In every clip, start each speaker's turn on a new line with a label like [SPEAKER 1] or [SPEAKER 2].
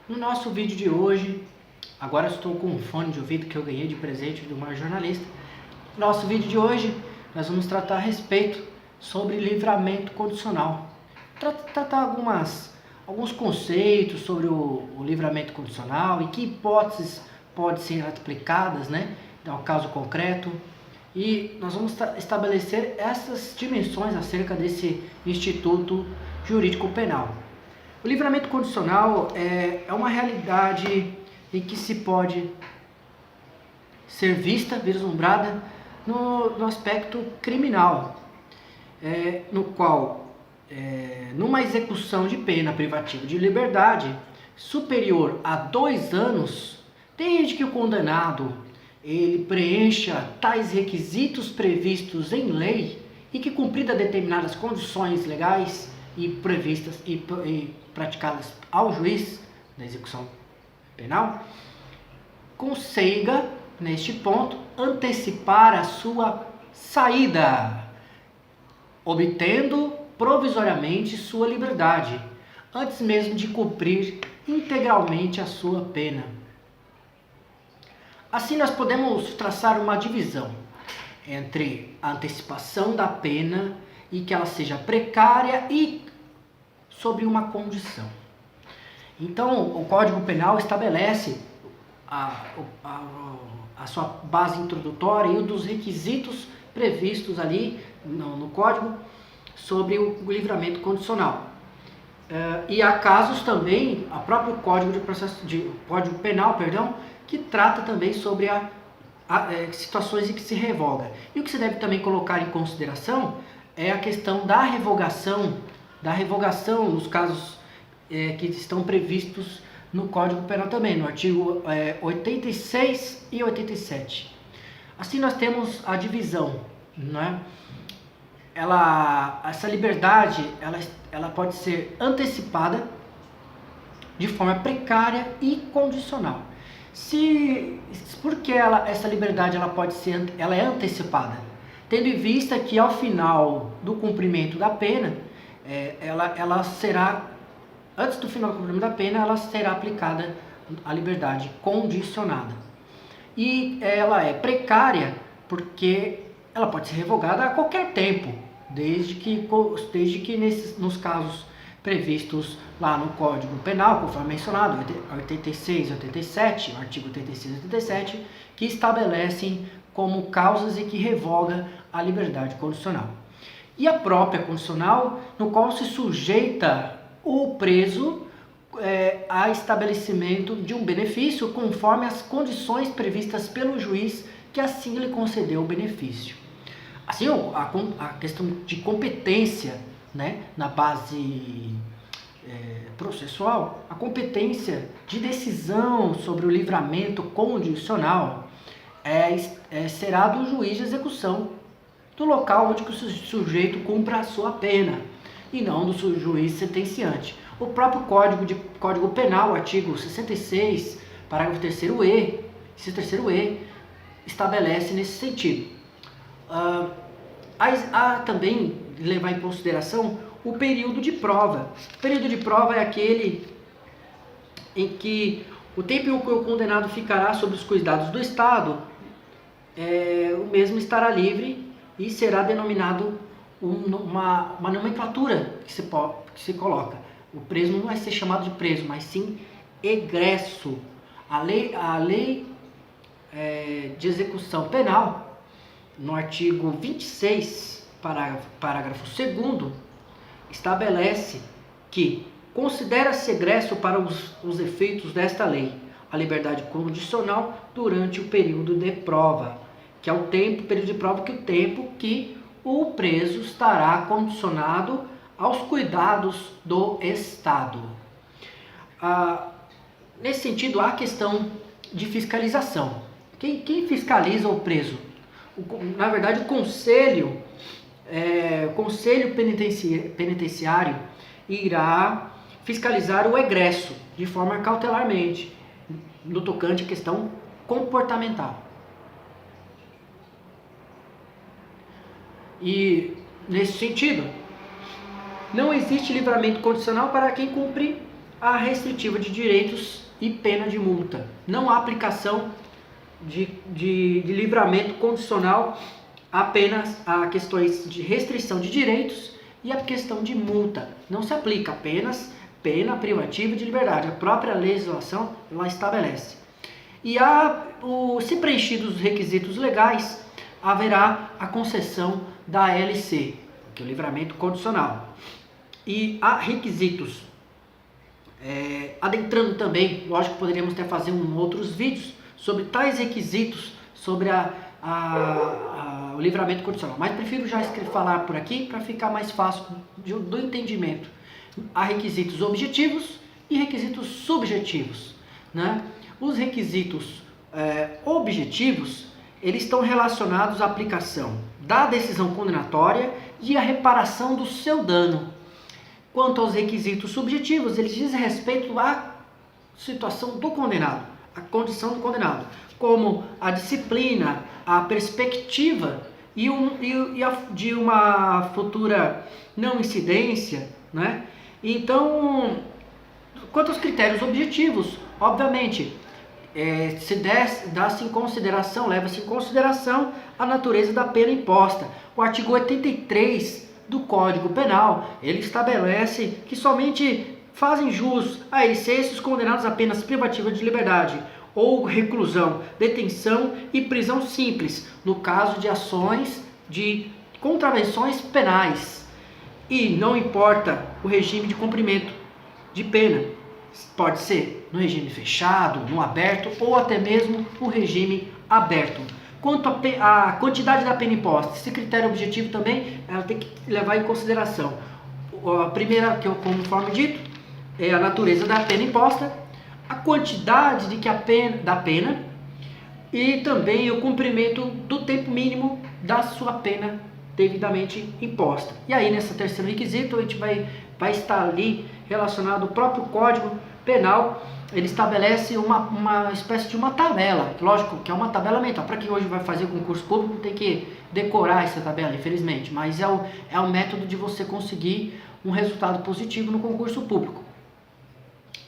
[SPEAKER 1] No nosso vídeo de hoje, agora estou com um fone de ouvido que eu ganhei de presente de uma jornalista. No nosso vídeo de hoje, nós vamos tratar a respeito sobre livramento condicional. Tratar alguns conceitos sobre o livramento condicional e que hipóteses podem ser aplicadas, né, ao caso concreto. E nós vamos estabelecer essas dimensões acerca desse instituto jurídico penal. O livramento condicional é uma realidade em que se pode ser vista, vislumbrada no aspecto criminal, no qual, numa execução de pena privativa de liberdade superior a 2 anos, desde que o condenado ele preencha tais requisitos previstos em lei e que cumprida determinadas condições legais e previstas e praticadas ao juiz da execução penal, consiga, neste ponto, antecipar a sua saída, obtendo provisoriamente sua liberdade, antes mesmo de cumprir integralmente a sua pena. Assim, nós podemos traçar uma divisão entre a antecipação da pena e que ela seja precária e sobre uma condição. Então, o Código Penal estabelece a sua base introdutória e um dos requisitos previstos ali no Código sobre o livramento condicional. E há casos também, o próprio Código Penal, que trata também sobre situações em que se revoga. E o que se deve também colocar em consideração é a questão da revogação nos casos que estão previstos no Código Penal também, no artigo 86 e 87. Assim nós temos a divisão, né? Essa liberdade ela pode ser antecipada de forma precária e condicional. Por que essa liberdade ela é antecipada? Tendo em vista que ao final do cumprimento da pena, ela será, antes do final do cumprimento da pena, ela será aplicada a liberdade condicionada. E ela é precária porque ela pode ser revogada a qualquer tempo, desde que nos casos previstos lá no Código Penal, conforme mencionado, 86 e 87, o artigo 86 e 87, que estabelecem como causas e que revoga a liberdade condicional. E a própria condicional, no qual se sujeita o preso a estabelecimento de um benefício conforme as condições previstas pelo juiz que assim lhe concedeu o benefício. Assim, a questão de competência, né, na base processual, a competência de decisão sobre o livramento condicional será do juiz de execução, do local onde o sujeito cumpra a sua pena, e não do juiz sentenciante. O próprio Código Penal, artigo 66, parágrafo 3º-E, estabelece nesse sentido. Há também levar em consideração o período de prova. O período de prova é aquele em que o tempo em que o condenado ficará sob os cuidados do Estado, o mesmo estará livre e será denominado uma nomenclatura que se coloca. O preso não vai ser chamado de preso, mas sim egresso. A lei de execução penal, no artigo 26, parágrafo 2º, estabelece que considera-se egresso para os efeitos desta lei a liberdade condicional durante o período de prova, que é o período de prova, que é o tempo que o preso estará condicionado aos cuidados do Estado. Nesse sentido, há a questão de fiscalização. Quem fiscaliza o preso? Na verdade, o Conselho Penitenciário irá fiscalizar o egresso de forma cautelarmente, no tocante à questão comportamental. E, nesse sentido, não existe livramento condicional para quem cumpre a restritiva de direitos e pena de multa. Não há aplicação de livramento condicional apenas a questões de restrição de direitos e a questão de multa. Não se aplica apenas pena privativa de liberdade. A própria legislação lá estabelece. E se preenchidos os requisitos legais, haverá a concessão da LC, que é o livramento condicional. E há requisitos. Adentrando também, lógico que poderíamos até fazer outros vídeos sobre tais requisitos, sobre o livramento condicional. Mas prefiro já falar por aqui para ficar mais fácil do entendimento. Há requisitos objetivos e requisitos subjetivos, né? Os requisitos objetivos, eles estão relacionados à aplicação da decisão condenatória e à reparação do seu dano. Quanto aos requisitos subjetivos, eles dizem respeito à situação do condenado, à condição do condenado, como a disciplina, a perspectiva de uma futura não incidência, né? Então, quanto aos critérios objetivos, obviamente, leva-se em consideração a natureza da pena imposta. O artigo 83 do Código Penal, ele estabelece que somente fazem jus a esses condenados a penas privativas de liberdade ou reclusão, detenção e prisão simples, no caso de ações de contravenções penais. E não importa o regime de cumprimento de pena, pode ser no regime fechado, no aberto ou até mesmo o regime aberto. Quanto à quantidade da pena imposta, esse critério objetivo também ela tem que levar em consideração. A primeira, conforme dito, é a natureza da pena imposta, a quantidade da pena e também o cumprimento do tempo mínimo da sua pena devidamente imposta. E aí, nesse terceiro requisito, a gente vai estar ali relacionado ao próprio Código Penal. Ele estabelece uma espécie de uma tabela, lógico que é uma tabela mental. Para quem hoje vai fazer concurso público, tem que decorar essa tabela, infelizmente, mas é o método de você conseguir um resultado positivo no concurso público.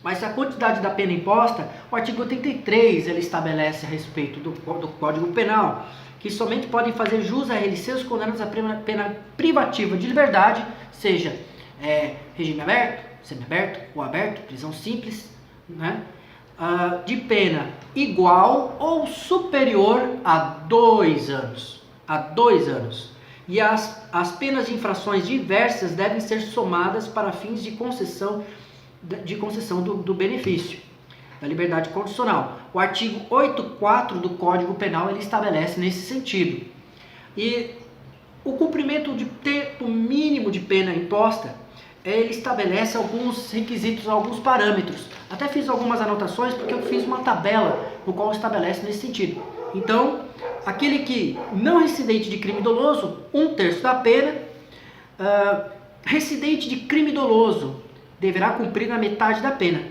[SPEAKER 1] Mas a quantidade da pena imposta, o artigo 83 ele estabelece a respeito do Código Penal, que somente podem fazer jus a ele seus condenados a pena privativa de liberdade, seja regime aberto, semiaberto ou aberto, prisão simples, né? De pena igual ou superior a 2 anos. E as penas de infrações diversas devem ser somadas para fins de concessão do benefício da liberdade condicional. O artigo 84 do Código Penal ele estabelece nesse sentido. E o cumprimento de tempo mínimo de pena imposta, ele estabelece alguns requisitos, alguns parâmetros. Até fiz algumas anotações porque eu fiz uma tabela no qual estabelece nesse sentido. Então, aquele que não recidente de crime doloso, 1/3 da pena. Recidente de crime doloso deverá cumprir a metade da pena.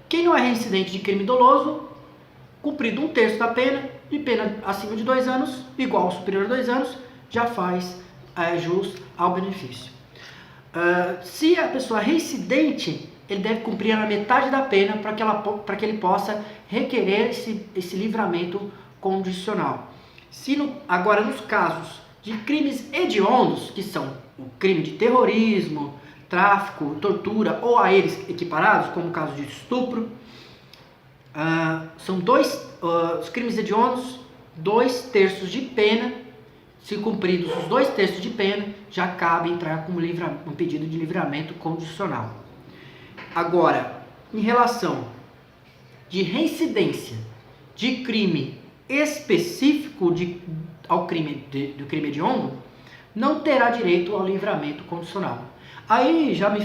[SPEAKER 1] Quem não é reincidente de crime doloso, cumprido 1/3 da pena, e pena acima de 2 anos, igual ou superior a 2 anos, já faz jus ao benefício. Se a pessoa é reincidente, ele deve cumprir a metade da pena para que ele possa requerer esse livramento condicional. Agora, nos casos de crimes hediondos, que são o crime de terrorismo, tráfico, tortura ou a eles equiparados, como o caso de estupro, são os crimes hediondos, 2/3 de pena. Se cumpridos os 2/3 de pena, já cabe entrar com um pedido de livramento condicional. Agora, em relação de reincidência de crime específico ao crime hediondo, não terá direito ao livramento condicional. Aí já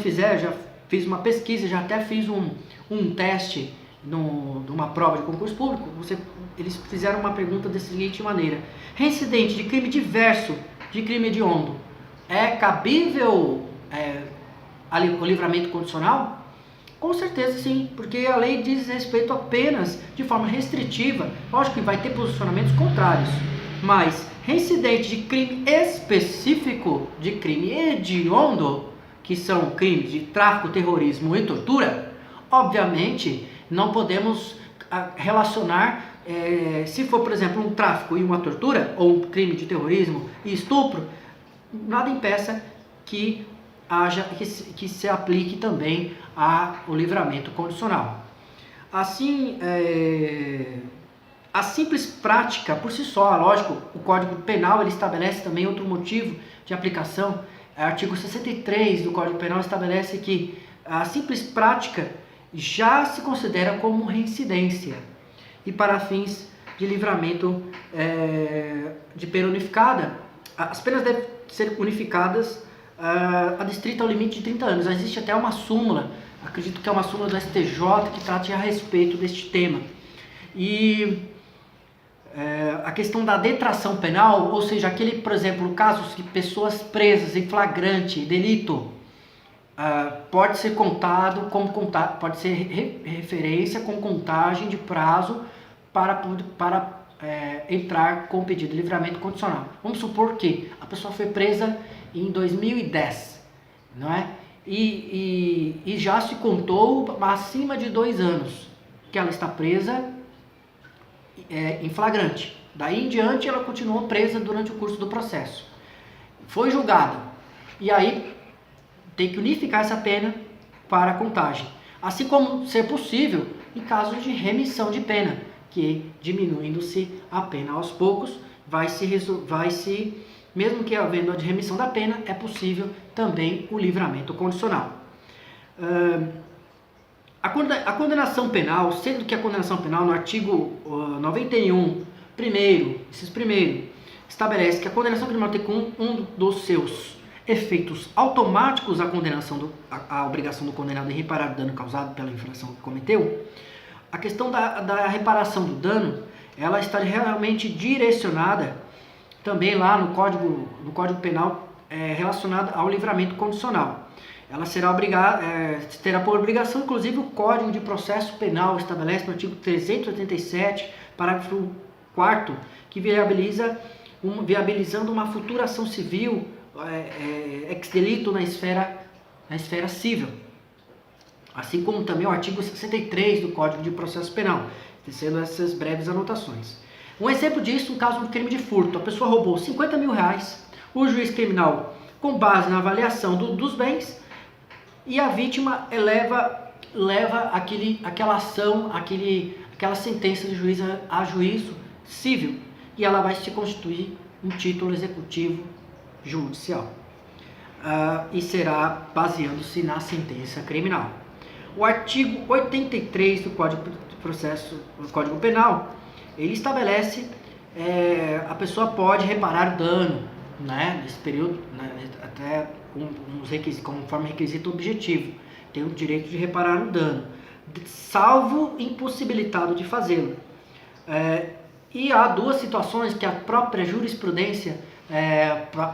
[SPEAKER 1] fiz uma pesquisa, já até fiz um teste numa prova de concurso público. Eles fizeram uma pergunta da seguinte maneira: reincidente de crime diverso de crime hediondo, é cabível o livramento condicional? Com certeza sim, porque a lei diz respeito apenas de forma restritiva. Lógico que vai ter posicionamentos contrários, mas reincidente de crime específico de crime hediondo, que são crimes de tráfico, terrorismo e tortura, obviamente não podemos relacionar, se for, por exemplo, um tráfico e uma tortura, ou um crime de terrorismo e estupro, nada impeça que se aplique também ao livramento condicional. Assim, a simples prática por si só, lógico, o Código Penal ele estabelece também outro motivo de aplicação. O artigo 63 do Código Penal estabelece que a simples prática já se considera como reincidência e para fins de livramento de pena unificada, as penas devem ser unificadas adstrita ao limite de 30 anos. Existe até uma súmula, acredito que é uma súmula do STJ que trata a respeito deste tema. E a questão da detração penal, ou seja, por exemplo, casos de pessoas presas em flagrante delito, pode ser contado como pode ser referência com contagem de prazo para entrar com o pedido de livramento condicional. Vamos supor que a pessoa foi presa em 2010, não é? E já se contou acima de 2 anos que ela está presa em flagrante. Daí em diante ela continuou presa durante o curso do processo. Foi julgada. E aí tem que unificar essa pena para a contagem. Assim como ser possível em casos de remissão de pena, que diminuindo-se a pena aos poucos, mesmo que havendo a de remissão da pena, é possível também o livramento condicional. A condenação penal, sendo que a condenação penal no artigo 91, primeiro, estabelece que a condenação criminal tem como um dos seus efeitos automáticos a obrigação do condenado em reparar o dano causado pela infração que cometeu. A questão da reparação do dano, ela está realmente direcionada também lá no Código Penal relacionada ao livramento condicional. Ela terá por obrigação, inclusive, o Código de Processo Penal estabelece no artigo 387, parágrafo 4º, que viabilizando uma futura ação civil ex delito na esfera civil. Assim como também o artigo 63 do Código de Processo Penal, tecendo essas breves anotações. Um exemplo disso, um caso de crime de furto. A pessoa roubou 50 mil reais, o juiz criminal, com base na avaliação dos bens, e a vítima leva aquela ação, aquela sentença do juiz a juízo civil, e ela vai se constituir um título executivo judicial. E será baseando-se na sentença criminal. O artigo 83 do Código Penal, ele estabelece a pessoa pode reparar o dano, né, nesse período, né, até conforme requisito objetivo, tem o direito de reparar o dano, salvo impossibilitado de fazê-lo. E há 2 situações que a própria jurisprudência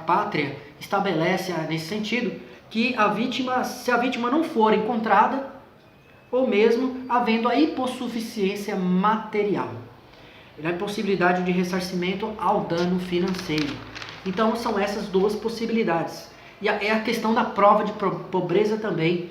[SPEAKER 1] pátria estabelece nesse sentido, que se a vítima não for encontrada, ou mesmo havendo a hipossuficiência material, a impossibilidade de ressarcimento ao dano financeiro. Então são essas 2 possibilidades. E é a questão da prova de pobreza também,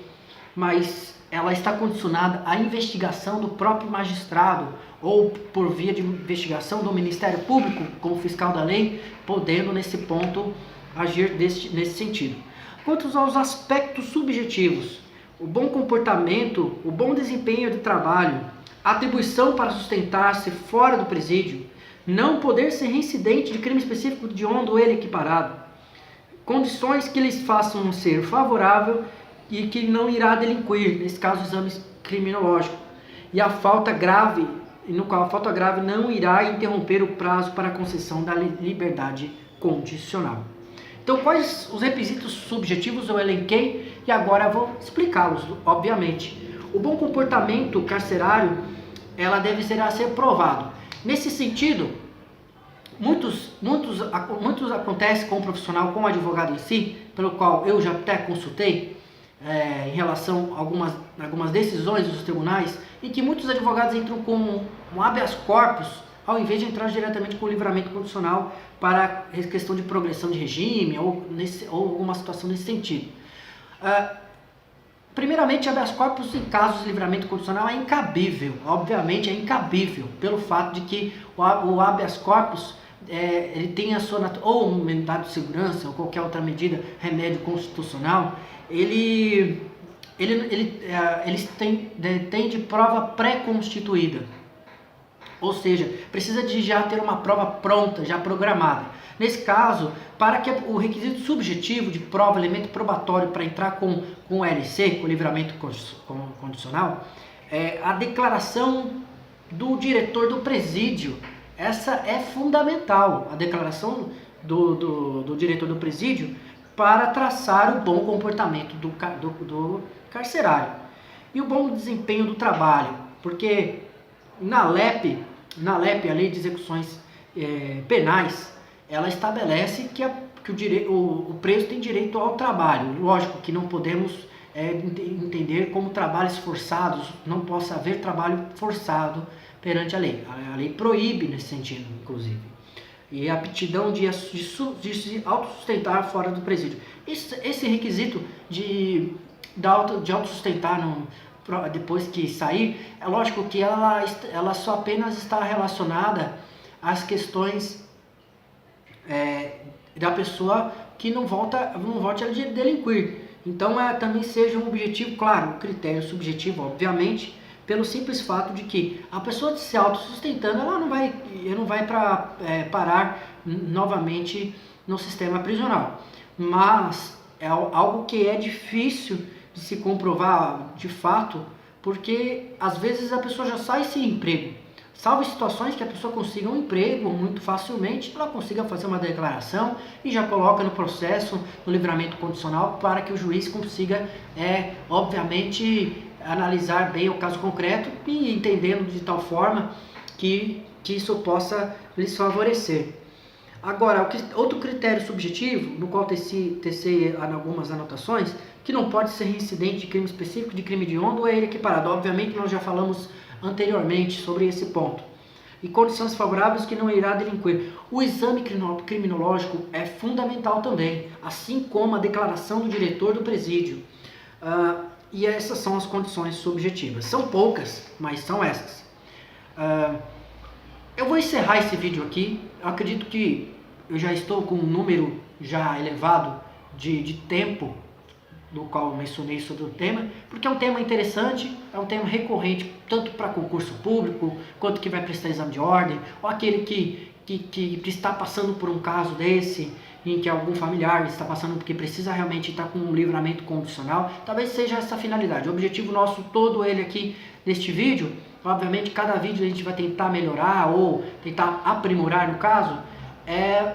[SPEAKER 1] mas ela está condicionada à investigação do próprio magistrado, ou por via de investigação do Ministério Público, como fiscal da lei, podendo nesse ponto agir nesse sentido. Quanto aos aspectos subjetivos, o bom comportamento, o bom desempenho de trabalho, atribuição para sustentar-se fora do presídio, não poder ser reincidente de crime específico de onde ele equiparado, condições que lhes façam ser favorável e que não irá delinquir, nesse caso exame criminológico, e a falta grave, no qual a falta grave não irá interromper o prazo para a concessão da liberdade condicional. Então, quais os requisitos subjetivos eu elenquei e agora eu vou explicá-los, obviamente. O bom comportamento carcerário, ela deve ser provado. Nesse sentido, muitos acontece com o profissional, com o advogado em si, pelo qual eu já até consultei em relação a algumas decisões dos tribunais, em que muitos advogados entram com um habeas corpus, ao invés de entrar diretamente com o livramento condicional para questão de progressão de regime ou alguma situação nesse sentido. Primeiramente, habeas corpus em casos de livramento condicional é incabível, obviamente é incabível, pelo fato de que o habeas corpus ele tem a sua ou um mandado de segurança ou qualquer outra medida, remédio constitucional, ele tem de prova pré-constituída, ou seja, precisa de já ter uma prova pronta, já programada. Nesse caso, para que o requisito subjetivo de prova, elemento probatório para entrar com o LC, com o livramento condicional, a declaração do diretor do presídio. Essa é fundamental, a declaração do diretor do presídio para traçar o bom comportamento do carcerário e o bom desempenho do trabalho, porque na LEP, a Lei de Execuções Penais, ela estabelece que o preso tem direito ao trabalho. Lógico que não podemos entender como trabalhos forçados, não possa haver trabalho forçado perante a lei. A lei proíbe nesse sentido, inclusive. E a aptidão de se autossustentar fora do presídio. Esse requisito de autossustentar depois que sair, é lógico que ela só apenas está relacionada às questões da pessoa que não volte a delinquir. Então também seja um objetivo, claro, um critério subjetivo, obviamente, pelo simples fato de que a pessoa se autossustentando, ela não vai parar novamente no sistema prisional. Mas é algo que é difícil de se comprovar de fato, porque às vezes a pessoa já sai sem emprego. Salvo situações que a pessoa consiga um emprego muito facilmente, ela consiga fazer uma declaração e já coloca no processo, no livramento condicional, para que o juiz consiga, obviamente, analisar bem o caso concreto e entendendo de tal forma que isso possa lhes favorecer. Agora, outro critério subjetivo, no qual tecei algumas anotações, que não pode ser reincidente de crime específico, de crime hediondo ou é ele equiparado. Obviamente, nós já falamos anteriormente sobre esse ponto. E condições favoráveis que não irá delinquir. O exame criminológico é fundamental também, assim como a declaração do diretor do presídio. E essas são as condições subjetivas. São poucas, mas são essas. Eu vou encerrar esse vídeo aqui. Eu acredito que eu já estou com um número já elevado de tempo do qual eu mencionei sobre o tema, porque é um tema interessante, é um tema recorrente, tanto para concurso público, quanto que vai prestar exame de ordem, ou aquele que está passando por um caso desse, em que algum familiar está passando porque precisa realmente estar com um livramento condicional. Talvez seja essa a finalidade. O objetivo nosso todo ele aqui neste vídeo, obviamente cada vídeo a gente vai tentar melhorar ou tentar aprimorar no caso, é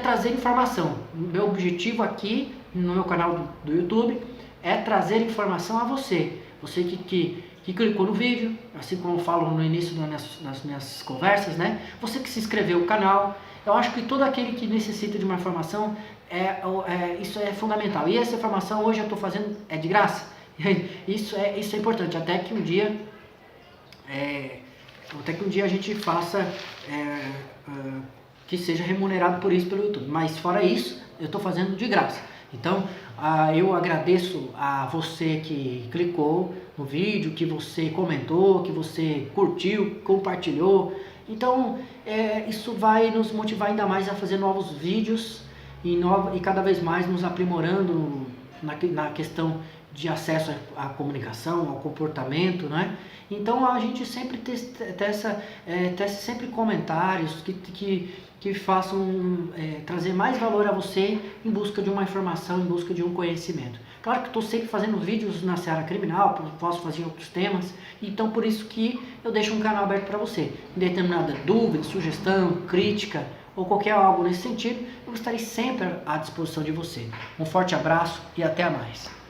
[SPEAKER 1] trazer informação. Meu objetivo aqui no meu canal do YouTube é trazer informação a você que clicou no vídeo, assim como eu falo no início das minhas conversas, né? Você que se inscreveu no canal. Eu acho que todo aquele que necessita de uma informação, isso é fundamental. E essa informação hoje eu estou fazendo de graça. Isso é importante, até que um dia a gente faça que seja remunerado por isso pelo YouTube. Mas fora isso, eu estou fazendo de graça. Então, eu agradeço a você que clicou no vídeo, que você comentou, que você curtiu, compartilhou. Então, isso vai nos motivar ainda mais a fazer novos vídeos e cada vez mais nos aprimorando na questão de acesso à comunicação, ao comportamento, né? Então a gente sempre testa sempre comentários que façam trazer mais valor a você em busca de uma informação, em busca de um conhecimento. Claro que estou sempre fazendo vídeos na seara criminal, posso fazer outros temas, então por isso que eu deixo um canal aberto para você. Em determinada dúvida, sugestão, crítica ou qualquer algo nesse sentido, eu estarei sempre à disposição de você. Um forte abraço e até mais.